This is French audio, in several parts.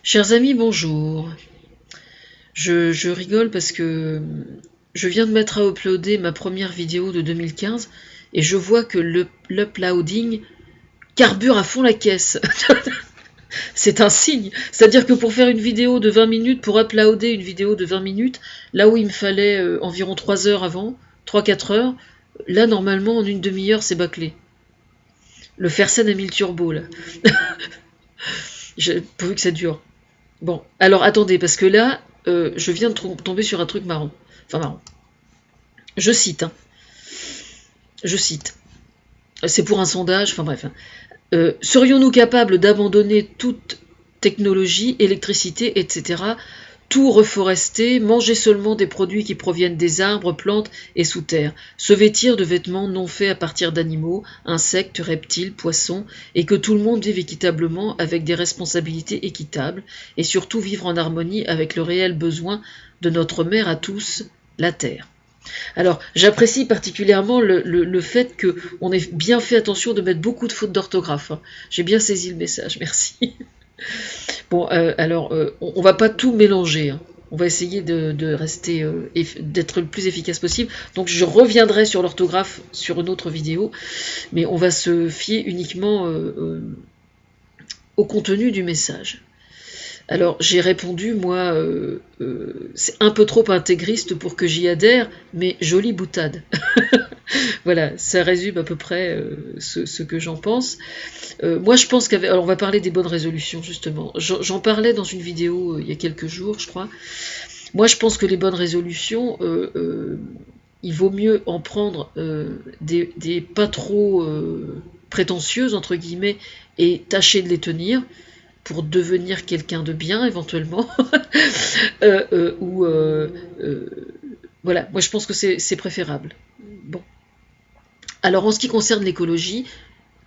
Chers amis, bonjour. Je rigole parce que je viens de mettre à uploader ma première vidéo de 2015 et je vois que l'uploading carbure à fond la caisse. C'est un signe. C'est-à-dire que pour faire une vidéo de 20 minutes, pour uploader une vidéo de 20 minutes, là où il me fallait environ 3 heures avant, 3-4 heures, là normalement en une demi-heure c'est bâclé. Le Fersen a mis le turbo là. Pourvu que ça dure. Bon, alors attendez, parce que là, je viens de tomber sur un truc marrant. Enfin marrant. Je cite, hein. Je cite. C'est pour un sondage, enfin bref. Serions-nous capables d'abandonner toute technologie, électricité, etc., tout reforester, manger seulement des produits qui proviennent des arbres, plantes et sous terre, se vêtir de vêtements non faits à partir d'animaux, insectes, reptiles, poissons, et que tout le monde vive équitablement avec des responsabilités équitables, et surtout vivre en harmonie avec le réel besoin de notre mère à tous, la terre. Alors, j'apprécie particulièrement le fait qu'on ait bien fait attention de mettre beaucoup de fautes d'orthographe. Hein. J'ai bien saisi le message, merci. Bon, alors, on va pas tout mélanger. Hein. On va essayer de rester, d'être le plus efficace possible. Donc, je reviendrai sur l'orthographe sur une autre vidéo, mais on va se fier uniquement au contenu du message. Alors, j'ai répondu, moi, c'est un peu trop intégriste pour que j'y adhère, mais jolie boutade. Voilà, ça résume à peu près ce que j'en pense. Moi, je pense qu'avec... Alors, on va parler des bonnes résolutions, justement. J'en parlais dans une vidéo il y a quelques jours, je crois. Moi, je pense que les bonnes résolutions, il vaut mieux en prendre des pas trop prétentieuses, entre guillemets, et tâcher de les tenir pour devenir quelqu'un de bien, éventuellement. Voilà, moi, je pense que c'est préférable. Bon. Alors, en ce qui concerne l'écologie,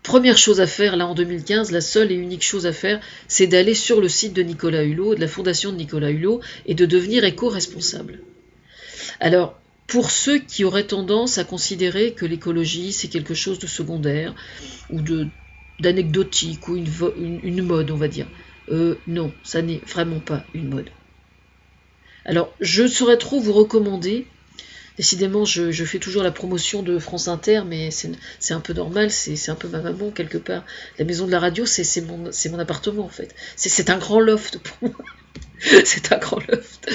première chose à faire, là en 2015, la seule et unique chose à faire, c'est d'aller sur le site de Nicolas Hulot, de la fondation de Nicolas Hulot, et de devenir éco-responsable. Alors, pour ceux qui auraient tendance à considérer que l'écologie, c'est quelque chose de secondaire, ou d'anecdotique, ou une mode, on va dire, non, ça n'est vraiment pas une mode. Alors, je ne saurais trop vous recommander. Décidément, je fais toujours la promotion de France Inter, mais c'est un peu normal, c'est un peu ma maman, quelque part. La maison de la radio, c'est mon appartement, en fait. C'est un grand loft pour moi. C'est un grand loft.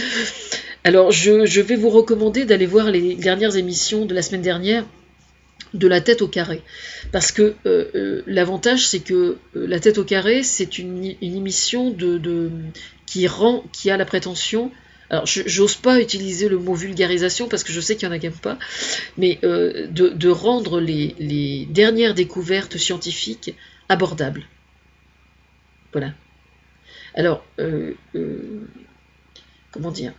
Alors, je vais vous recommander d'aller voir les dernières émissions de la semaine dernière de La Tête au Carré. Parce que l'avantage, c'est que La Tête au Carré, c'est une émission qui a la prétention... Alors, j'ose pas utiliser le mot vulgarisation parce que je sais qu'il y en a qui n'aiment pas, mais de rendre les dernières découvertes scientifiques abordables. Voilà. Alors, comment dire ?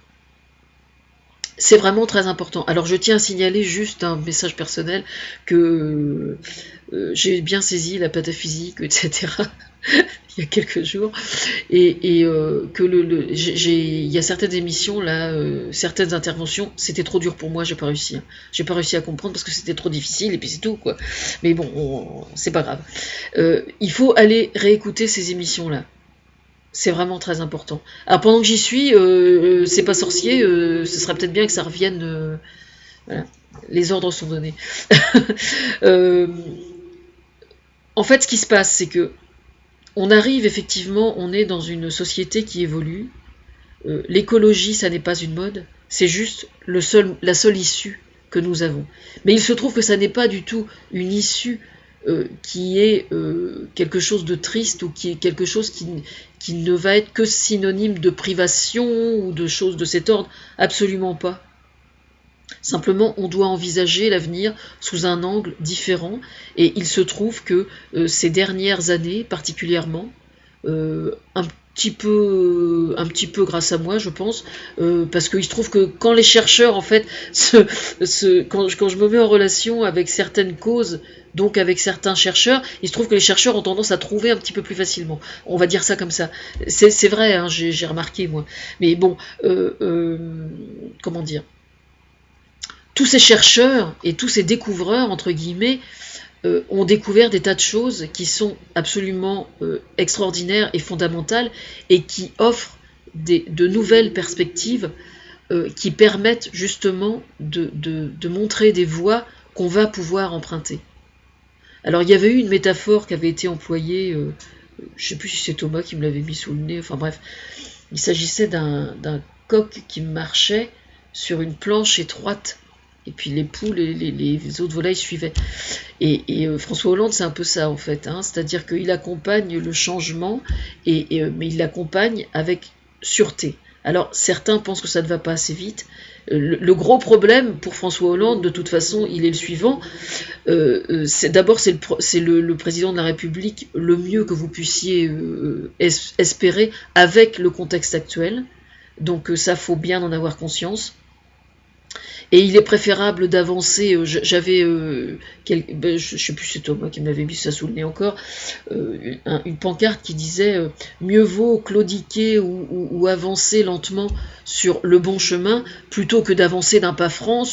C'est vraiment très important. Alors, je tiens à signaler juste un message personnel que j'ai bien saisi la pataphysique, etc. il y a quelques jours, et que il y a certaines émissions là, certaines interventions, c'était trop dur pour moi, j'ai pas réussi. Hein. J'ai pas réussi à comprendre parce que c'était trop difficile et puis c'est tout quoi. Mais bon, c'est pas grave. Il faut aller réécouter ces émissions là. C'est vraiment très important. Alors pendant que j'y suis, c'est pas sorcier, ce serait peut-être bien que ça revienne. Voilà. Les ordres sont donnés. En fait, ce qui se passe, c'est que on arrive effectivement, on est dans une société qui évolue. L'écologie, ça n'est pas une mode, c'est juste la seule issue que nous avons. Mais il se trouve que ça n'est pas du tout une issue qui est quelque chose de triste ou qui est quelque chose qui ne va être que synonyme de privation ou de choses de cet ordre. Absolument pas. Simplement, on doit envisager l'avenir sous un angle différent, et il se trouve que ces dernières années, particulièrement, un petit peu grâce à moi, je pense, parce qu'il se trouve que quand les chercheurs, en fait, quand je me mets en relation avec certaines causes, donc avec certains chercheurs, il se trouve que les chercheurs ont tendance à trouver un petit peu plus facilement. On va dire ça comme ça. C'est vrai, hein, j'ai remarqué, moi. Mais bon, comment dire ? Tous ces chercheurs et tous ces découvreurs, entre guillemets, ont découvert des tas de choses qui sont absolument extraordinaires et fondamentales et qui offrent de nouvelles perspectives qui permettent justement de montrer des voies qu'on va pouvoir emprunter. Alors il y avait eu une métaphore qui avait été employée, je ne sais plus si c'est Thomas qui me l'avait mis sous le nez, enfin bref, il s'agissait d'un coq qui marchait sur une planche étroite, et puis les poules et les autres volailles suivaient. Et François Hollande, c'est un peu ça en fait, hein, c'est-à-dire qu'il accompagne le changement, mais il l'accompagne avec sûreté. Alors certains pensent que ça ne va pas assez vite. Le gros problème pour François Hollande, de toute façon, il est le suivant. D'abord, c'est le président de la République le mieux que vous puissiez espérer avec le contexte actuel. Donc ça, faut bien en avoir conscience. Et il est préférable d'avancer, j'avais, je sais plus si c'est Thomas qui m'avait mis ça sous le nez encore, une pancarte qui disait mieux vaut claudiquer ou avancer lentement sur le bon chemin plutôt que d'avancer d'un pas franc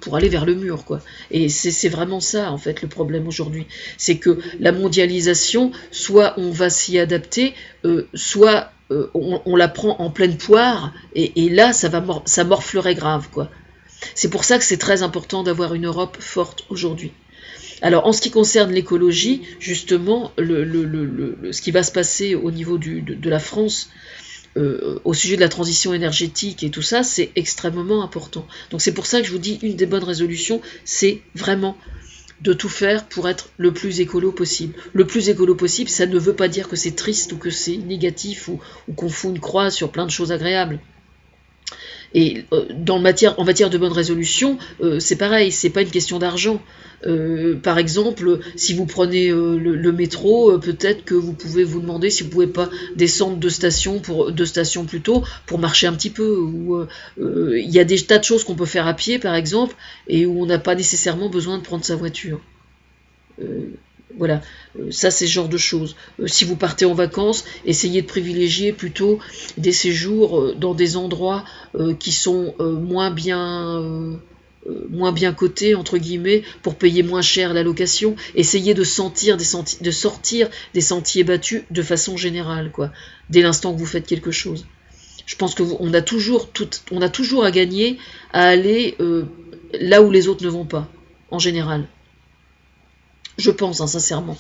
pour aller vers le mur, quoi. Et c'est vraiment ça, en fait, le problème aujourd'hui. C'est que la mondialisation, soit on va s'y adapter, soit on la prend en pleine poire, et là, ça morflerait grave, quoi. C'est pour ça que c'est très important d'avoir une Europe forte aujourd'hui. Alors, en ce qui concerne l'écologie, justement, ce qui va se passer au niveau de la France, au sujet de la transition énergétique et tout ça, c'est extrêmement important. Donc c'est pour ça que je vous dis, une des bonnes résolutions, c'est vraiment de tout faire pour être le plus écolo possible. Le plus écolo possible, ça ne veut pas dire que c'est triste ou que c'est négatif ou qu'on fout une croix sur plein de choses agréables. Et en matière de bonne résolution, c'est pareil, c'est pas une question d'argent. Par exemple, si vous prenez le métro, peut-être que vous pouvez vous demander si vous pouvez pas descendre deux stations plutôt pour marcher un petit peu. Ou il y a des tas de choses qu'on peut faire à pied, par exemple, et où on n'a pas nécessairement besoin de prendre sa voiture. Voilà, ça c'est ce genre de choses. Si vous partez en vacances, essayez de privilégier plutôt des séjours dans des endroits qui sont moins bien cotés, entre guillemets, pour payer moins cher la location. Essayez de sortir des sentiers battus de façon générale, quoi, dès l'instant que vous faites quelque chose. Je pense qu'on a toujours à gagner à aller là où les autres ne vont pas, en général. Je pense, hein, sincèrement.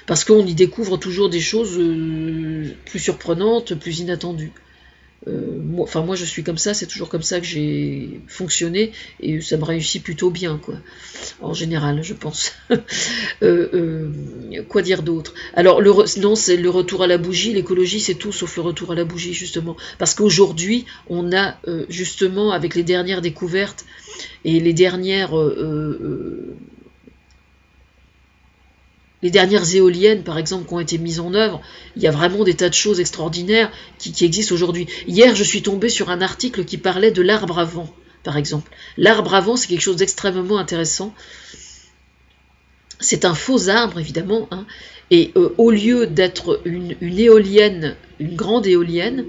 Parce qu'on y découvre toujours des choses plus surprenantes, plus inattendues. Moi, je suis comme ça, c'est toujours comme ça que j'ai fonctionné, et ça me réussit plutôt bien, quoi. En général, je pense. Quoi dire d'autre? Alors, non, c'est le retour à la bougie. L'écologie, c'est tout sauf le retour à la bougie, justement. Parce qu'aujourd'hui, on a, justement, avec les dernières découvertes et les dernières éoliennes, par exemple, qui ont été mises en œuvre, il y a vraiment des tas de choses extraordinaires qui existent aujourd'hui. Hier, je suis tombée sur un article qui parlait de l'arbre à vent, par exemple. L'arbre à vent, c'est quelque chose d'extrêmement intéressant. C'est un faux arbre, évidemment, hein, et au lieu d'être une éolienne, une grande éolienne,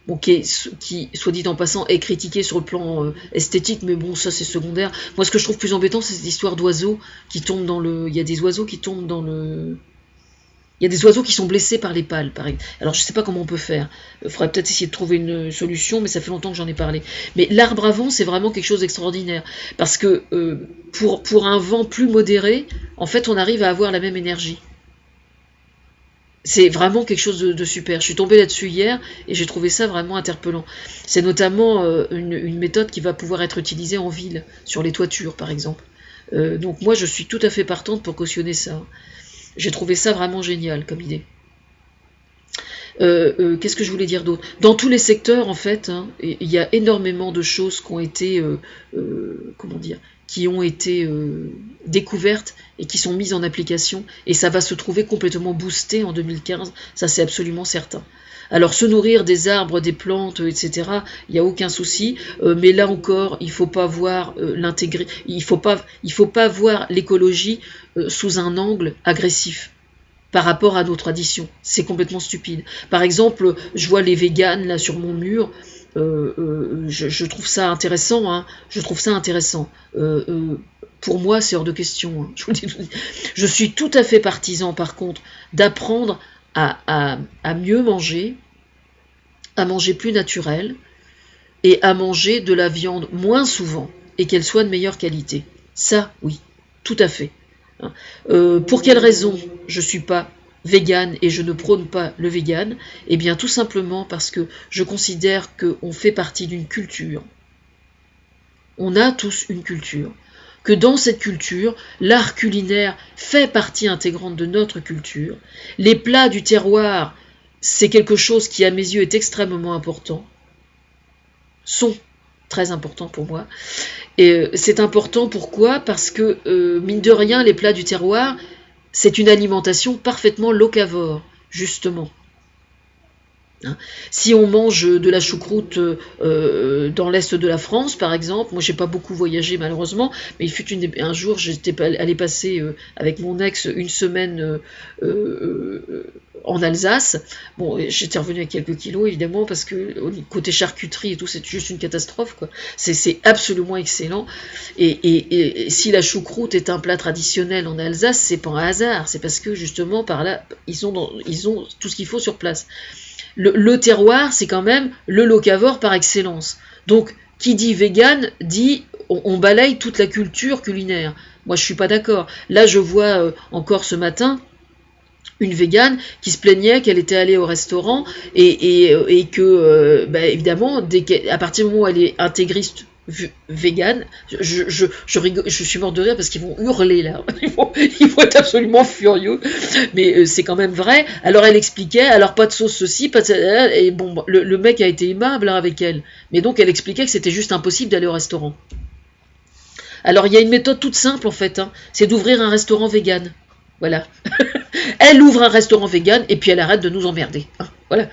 bon, qui, soit dit en passant, est critiquée sur le plan esthétique, mais bon, ça c'est secondaire. Moi, ce que je trouve plus embêtant, c'est cette histoire d'oiseaux qui tombent dans le... Il y a des oiseaux qui tombent dans le... Il y a des oiseaux qui sont blessés par les pales, pareil. Alors, je ne sais pas comment on peut faire. Il faudrait peut-être essayer de trouver une solution, mais ça fait longtemps que j'en ai parlé. Mais l'arbre à vent, c'est vraiment quelque chose d'extraordinaire. Parce que pour un vent plus modéré, en fait, on arrive à avoir la même énergie. C'est vraiment quelque chose de super. Je suis tombée là-dessus hier et j'ai trouvé ça vraiment interpellant. C'est notamment une méthode qui va pouvoir être utilisée en ville, sur les toitures par exemple. Donc moi je suis tout à fait partante pour cautionner ça. J'ai trouvé ça vraiment génial comme idée. Qu'est-ce que je voulais dire d'autre? Dans tous les secteurs, en fait, hein, il y a énormément de choses qui ont été, découvertes et qui sont mises en application, et ça va se trouver complètement boosté en 2015, ça c'est absolument certain. Alors se nourrir des arbres, des plantes, etc., il n'y a aucun souci, mais là encore, il ne faut pas voir il faut pas voir l'écologie sous un angle agressif par rapport à nos traditions. C'est complètement stupide. Par exemple, je vois les véganes là sur mon mur, je trouve ça intéressant, hein, je trouve ça intéressant. pour moi, c'est hors de question. Hein. Je suis tout à fait partisan, par contre, d'apprendre à mieux manger, à manger plus naturel, et à manger de la viande moins souvent, et qu'elle soit de meilleure qualité. Ça, oui, tout à fait. Pour quelle raison je ne suis pas végane et je ne prône pas le vegan? Eh bien, tout simplement parce que je considère qu'on fait partie d'une culture. On a tous une culture. Que dans cette culture, l'art culinaire fait partie intégrante de notre culture. Les plats du terroir, c'est quelque chose qui, à mes yeux, est extrêmement important. Sont très importants pour moi. Et c'est important, pourquoi? Parce que, mine de rien, les plats du terroir, c'est une alimentation parfaitement locavore, justement. Hein. Si on mange de la choucroute dans l'est de la France, par exemple, moi j'ai pas beaucoup voyagé malheureusement, mais il fut un jour j'étais allé passer avec mon ex une semaine en Alsace. Bon, j'étais revenue avec quelques kilos évidemment parce que côté charcuterie et tout, c'est juste une catastrophe quoi. C'est absolument excellent. Et si la choucroute est un plat traditionnel en Alsace, c'est pas un hasard, c'est parce que justement par là ils ont tout ce qu'il faut sur place. Le terroir, c'est quand même le locavore par excellence. Donc, qui dit vegan, dit on balaye toute la culture culinaire. Moi, je suis pas d'accord. Là, je vois encore ce matin une végane qui se plaignait qu'elle était allée au restaurant et que, évidemment, à partir du moment où elle est intégriste végane, je suis mort de rire parce qu'ils vont hurler là, ils vont être absolument furieux, mais c'est quand même vrai. Alors elle expliquait, alors pas de sauce ceci, pas de... et bon, le mec a été aimable avec elle, mais donc elle expliquait que c'était juste impossible d'aller au restaurant. Alors il y a une méthode toute simple en fait, hein, c'est d'ouvrir un restaurant vegan. Voilà. Elle ouvre un restaurant vegan et puis elle arrête de nous emmerder. Hein, voilà.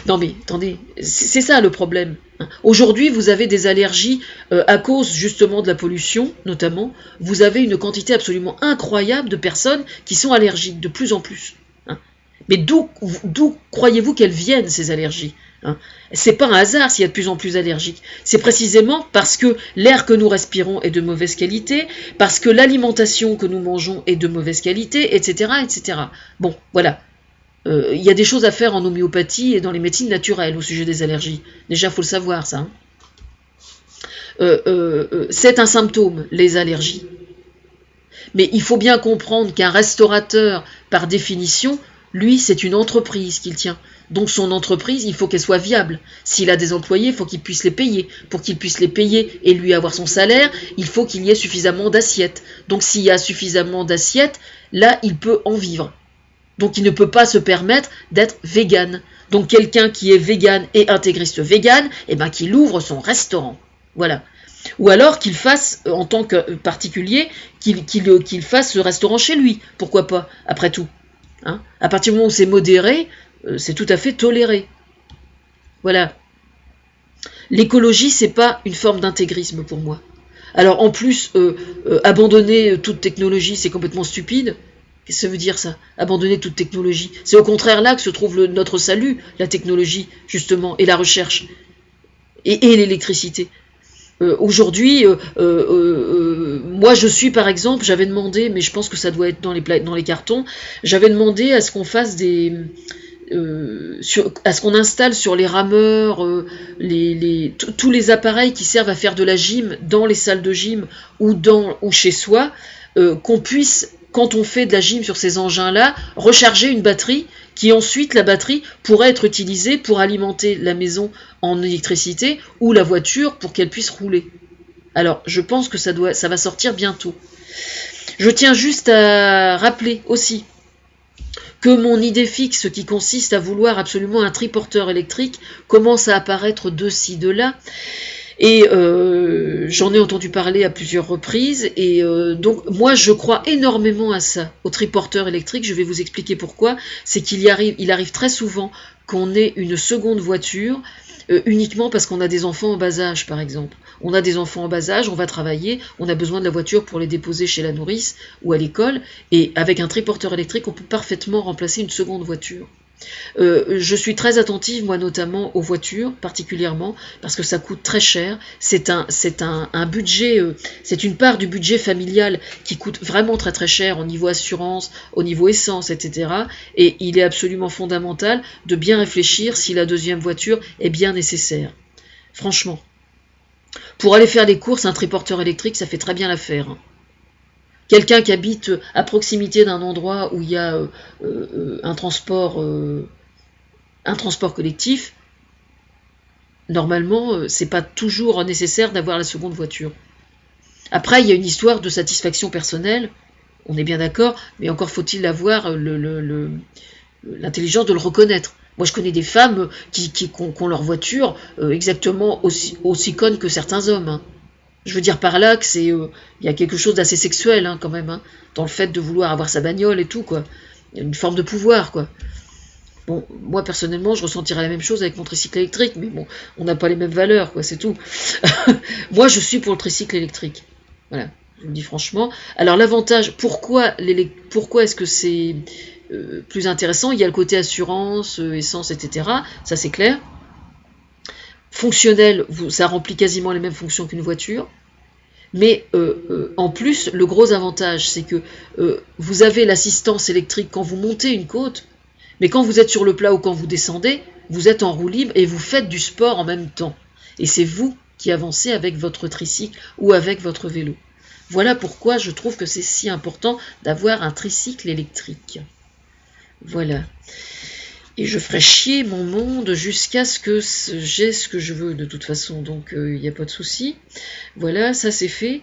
Non mais attendez, c'est ça le problème. Hein. Aujourd'hui, vous avez des allergies à cause justement de la pollution, notamment. Vous avez une quantité absolument incroyable de personnes qui sont allergiques, de plus en plus. Hein. Mais d'où croyez-vous qu'elles viennent ces allergies? Hein. C'est pas un hasard s'il y a de plus en plus d'allergiques. C'est précisément parce que l'air que nous respirons est de mauvaise qualité, parce que l'alimentation que nous mangeons est de mauvaise qualité, etc., etc. Bon, voilà. Il y a des choses à faire en homéopathie et dans les médecines naturelles au sujet des allergies. Déjà, il faut le savoir, ça. Hein. C'est un symptôme, les allergies. Mais il faut bien comprendre qu'un restaurateur, par définition, lui, c'est une entreprise qu'il tient. Donc son entreprise, il faut qu'elle soit viable. S'il a des employés, il faut qu'il puisse les payer. Pour qu'il puisse les payer et lui avoir son salaire, il faut qu'il y ait suffisamment d'assiettes. Donc s'il y a suffisamment d'assiettes, là, il peut en vivre. Donc il ne peut pas se permettre d'être vegan. Donc quelqu'un qui est vegan et intégriste vegan, eh ben, qu'il ouvre son restaurant. Voilà. Ou alors qu'il fasse, en tant que particulier, qu'il fasse le restaurant chez lui. Pourquoi pas, après tout. Hein, à partir du moment où c'est modéré, c'est tout à fait toléré. Voilà. L'écologie, c'est pas une forme d'intégrisme pour moi. Alors en plus, abandonner toute technologie, c'est complètement stupide. Qu'est-ce que ça veut dire ça? Abandonner toute technologie. C'est au contraire là que se trouve notre salut, la technologie, justement, et la recherche. Et l'électricité. Aujourd'hui, moi je suis par exemple, j'avais demandé, mais je pense que ça doit être dans les cartons, j'avais demandé à ce qu'on fasse à ce qu'on installe sur les rameurs tous les appareils qui servent à faire de la gym dans les salles de gym ou chez soi, qu'on puisse, quand on fait de la gym sur ces engins-là, recharger une batterie qui ensuite, la batterie, pourrait être utilisée pour alimenter la maison en électricité ou la voiture pour qu'elle puisse rouler. Alors, je pense que ça va sortir bientôt. Je tiens juste à rappeler aussi que mon idée fixe qui consiste à vouloir absolument un triporteur électrique commence à apparaître de ci, de là. Et j'en ai entendu parler à plusieurs reprises, et donc moi je crois énormément à ça, au triporteur électrique. Je vais vous expliquer pourquoi. C'est qu'il arrive très souvent qu'on ait une seconde voiture, uniquement parce qu'on a des enfants en bas âge, par exemple. On a des enfants en bas âge, on va travailler, on a besoin de la voiture pour les déposer chez la nourrice ou à l'école, et avec un triporteur électrique, on peut parfaitement remplacer une seconde voiture. Je suis très attentive, moi notamment, aux voitures, particulièrement, parce que ça coûte très cher. C'est un budget, c'est une part du budget familial qui coûte vraiment très très cher au niveau assurance, au niveau essence, etc. Et il est absolument fondamental de bien réfléchir si la deuxième voiture est bien nécessaire. Franchement. Pour aller faire les courses, un triporteur électrique, ça fait très bien l'affaire. Quelqu'un qui habite à proximité d'un endroit où il y a un transport collectif, normalement, c'est pas toujours nécessaire d'avoir la seconde voiture. Après, il y a une histoire de satisfaction personnelle, on est bien d'accord, mais encore faut-il avoir l'intelligence de le reconnaître. Moi, je connais des femmes qui ont leur voiture exactement aussi conne que certains hommes. Hein. Je veux dire par là que il y a quelque chose d'assez sexuel hein, quand même, hein, dans le fait de vouloir avoir sa bagnole et tout, quoi. Il y a une forme de pouvoir, quoi. Bon, moi personnellement, je ressentirais la même chose avec mon tricycle électrique, mais bon, on n'a pas les mêmes valeurs, quoi, c'est tout. Moi, je suis pour le tricycle électrique. Voilà, je vous le dis franchement. Alors l'avantage, pourquoi est-ce que c'est plus intéressant? Il y a le côté assurance, essence, etc. Ça c'est clair. Fonctionnel, ça remplit quasiment les mêmes fonctions qu'une voiture. Mais en plus, le gros avantage, c'est que vous avez l'assistance électrique quand vous montez une côte, mais quand vous êtes sur le plat ou quand vous descendez, vous êtes en roue libre et vous faites du sport en même temps. Et c'est vous qui avancez avec votre tricycle ou avec votre vélo. Voilà pourquoi je trouve que c'est si important d'avoir un tricycle électrique. Voilà. Et je ferai chier mon monde jusqu'à ce que j'ai ce que je veux de toute façon, donc il n'y a pas de souci. Voilà, ça c'est fait.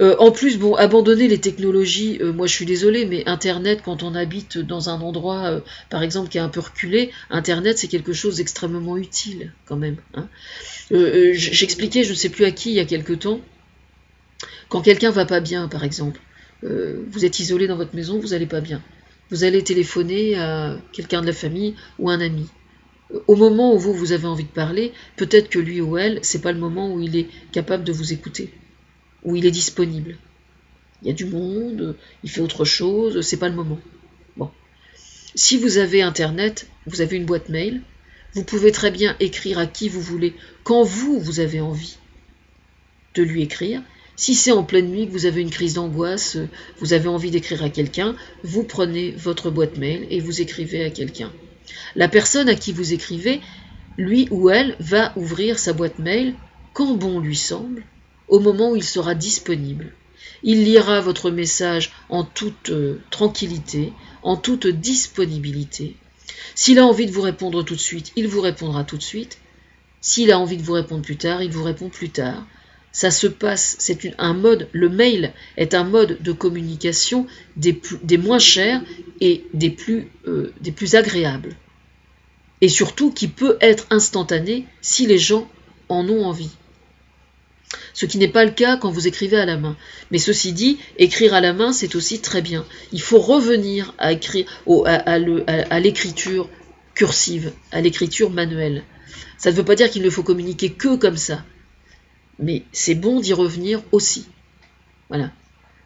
En plus, bon, abandonner les technologies, moi je suis désolée, mais Internet, quand on habite dans un endroit, par exemple, qui est un peu reculé, Internet c'est quelque chose d'extrêmement utile quand même. Hein. J'expliquais, je ne sais plus à qui, il y a quelque temps, quand quelqu'un va pas bien, par exemple, vous êtes isolé dans votre maison, vous n'allez pas bien. Vous allez téléphoner à quelqu'un de la famille ou un ami. Au moment où vous avez envie de parler, peut-être que lui ou elle, c'est pas le moment où il est capable de vous écouter, où il est disponible. Il y a du monde, il fait autre chose, c'est pas le moment. Bon. Si vous avez Internet, vous avez une boîte mail, vous pouvez très bien écrire à qui vous voulez, quand vous avez envie de lui écrire. Si c'est en pleine nuit que vous avez une crise d'angoisse, vous avez envie d'écrire à quelqu'un, vous prenez votre boîte mail et vous écrivez à quelqu'un. La personne à qui vous écrivez, lui ou elle, va ouvrir sa boîte mail quand bon lui semble, au moment où il sera disponible. Il lira votre message en toute tranquillité, en toute disponibilité. S'il a envie de vous répondre tout de suite, il vous répondra tout de suite. S'il a envie de vous répondre plus tard, il vous répond plus tard. Ça se passe, un mode, le mail est un mode de communication des moins chers et des plus agréables. Et surtout qui peut être instantané si les gens en ont envie. Ce qui n'est pas le cas quand vous écrivez à la main. Mais ceci dit, écrire à la main, c'est aussi très bien. Il faut revenir à écrire à l'écriture cursive, à l'écriture manuelle. Ça ne veut pas dire qu'il ne faut communiquer que comme ça. Mais c'est bon d'y revenir aussi. Voilà.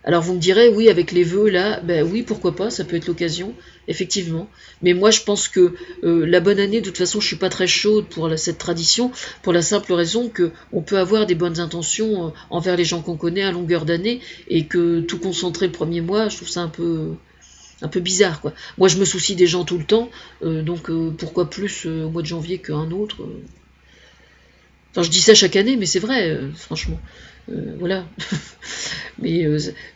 Alors vous me direz, oui, avec les vœux là, ben oui, pourquoi pas, ça peut être l'occasion, effectivement. Mais moi je pense que la bonne année, de toute façon, je suis pas très chaude pour cette tradition, pour la simple raison que on peut avoir des bonnes intentions envers les gens qu'on connaît à longueur d'année, et que tout concentrer le premier mois, je trouve ça un peu bizarre, quoi. Moi je me soucie des gens tout le temps, donc pourquoi plus au mois de janvier qu'un autre Enfin, je dis ça chaque année, mais c'est vrai, franchement. Voilà. Mais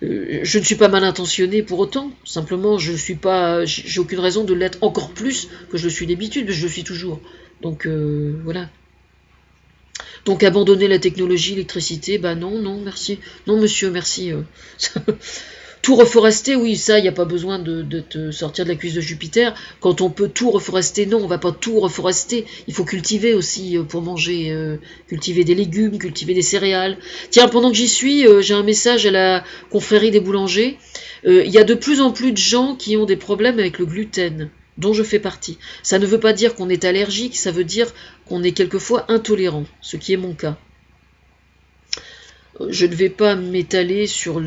je ne suis pas mal intentionnée pour autant. Simplement, j'ai aucune raison de l'être encore plus que je le suis d'habitude, mais je le suis toujours. Donc voilà. Donc abandonner la technologie, l'électricité, bah non, merci. Non, monsieur, merci. Tout reforester, oui, ça, il n'y a pas besoin de te sortir de la cuisse de Jupiter. Quand on peut tout reforester, non, on va pas tout reforester. Il faut cultiver aussi pour manger, cultiver des légumes, cultiver des céréales. Tiens, pendant que j'y suis, j'ai un message à la confrérie des boulangers. Il y a de plus en plus de gens qui ont des problèmes avec le gluten, dont je fais partie. Ça ne veut pas dire qu'on est allergique, ça veut dire qu'on est quelquefois intolérant, ce qui est mon cas. Je ne vais pas m'étaler sur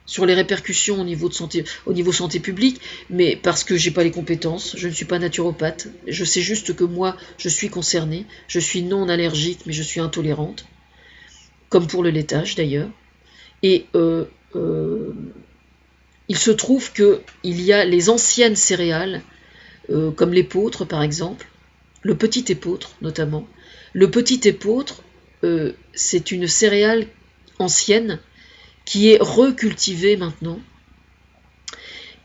sur les répercussions au niveau santé publique, mais parce que j'ai pas les compétences, je ne suis pas naturopathe, je sais juste que moi, je suis concernée, je suis non allergique, mais je suis intolérante, comme pour le laitage d'ailleurs, et il se trouve qu'il y a les anciennes céréales, comme l'épeautre par exemple, le petit épeautre notamment. Le petit épeautre, c'est une céréale ancienne qui est recultivée maintenant,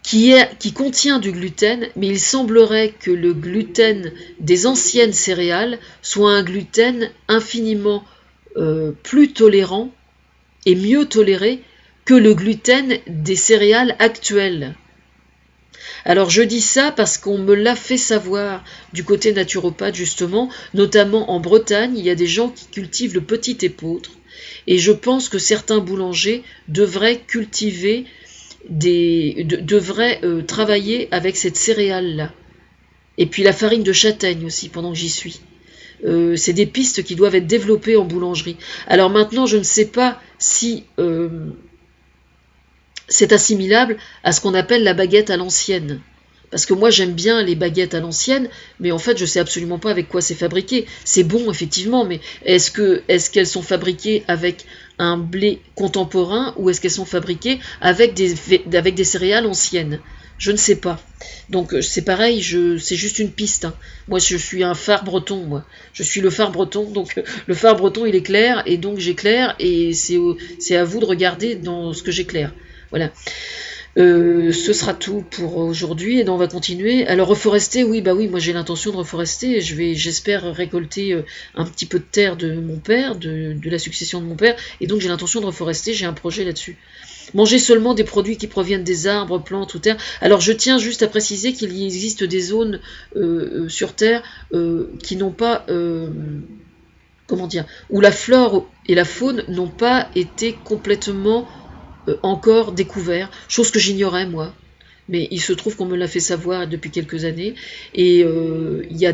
qui contient du gluten, mais il semblerait que le gluten des anciennes céréales soit un gluten infiniment plus tolérant et mieux toléré que le gluten des céréales actuelles. Alors je dis ça parce qu'on me l'a fait savoir du côté naturopathe justement, notamment en Bretagne, il y a des gens qui cultivent le petit épeautre et je pense que certains boulangers devraient cultiver devraient travailler avec cette céréale-là. Et puis la farine de châtaigne aussi, pendant que j'y suis. C'est des pistes qui doivent être développées en boulangerie. Alors maintenant, je ne sais pas si c'est assimilable à ce qu'on appelle la baguette à l'ancienne. Parce que moi j'aime bien les baguettes à l'ancienne, mais en fait je sais absolument pas avec quoi c'est fabriqué. C'est bon effectivement, mais est-ce qu'elles sont fabriquées avec un blé contemporain ou est-ce qu'elles sont fabriquées avec des céréales anciennes? Je ne sais pas. Donc c'est pareil, c'est juste une piste. Hein. Moi je suis un phare breton, moi. Je suis le phare breton, donc le phare breton il éclaire et donc j'éclaire et c'est à vous de regarder dans ce que j'éclaire. Voilà. Ce sera tout pour aujourd'hui et donc on va continuer. Alors reforester, oui, bah oui, moi j'ai l'intention de reforester. J'espère récolter un petit peu de terre de mon père, de la succession de mon père, et donc j'ai l'intention de reforester. J'ai un projet là-dessus. Manger seulement des produits qui proviennent des arbres, plantes ou terres. Alors je tiens juste à préciser qu'il existe des zones sur Terre qui n'ont pas, comment dire, où la flore et la faune n'ont pas été complètement encore découvert, chose que j'ignorais moi, mais il se trouve qu'on me l'a fait savoir depuis quelques années, et il y a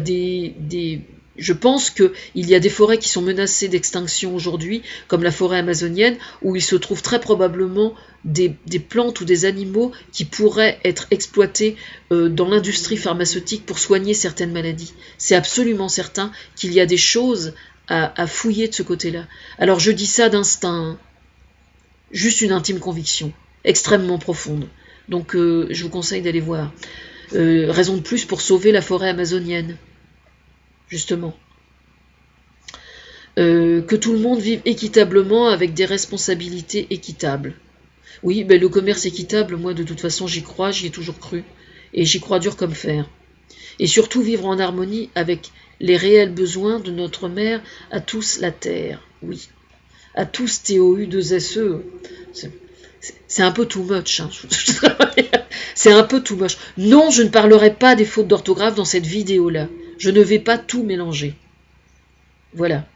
je pense qu'il y a des forêts qui sont menacées d'extinction aujourd'hui, comme la forêt amazonienne, où il se trouve très probablement des plantes ou des animaux qui pourraient être exploités dans l'industrie pharmaceutique pour soigner certaines maladies. C'est absolument certain qu'il y a des choses à fouiller de ce côté-là. Alors je dis ça d'instinct, hein. Juste une intime conviction, extrêmement profonde. Donc je vous conseille d'aller voir. Raison de plus pour sauver la forêt amazonienne, justement. Que tout le monde vive équitablement avec des responsabilités équitables. Oui, ben, le commerce équitable, moi de toute façon j'y crois, j'y ai toujours cru. Et j'y crois dur comme fer. Et surtout vivre en harmonie avec les réels besoins de notre mère à tous la terre. Oui. À tous TOU2SE, c'est un peu too much. Hein. C'est un peu too much. Non, je ne parlerai pas des fautes d'orthographe dans cette vidéo-là. Je ne vais pas tout mélanger. Voilà.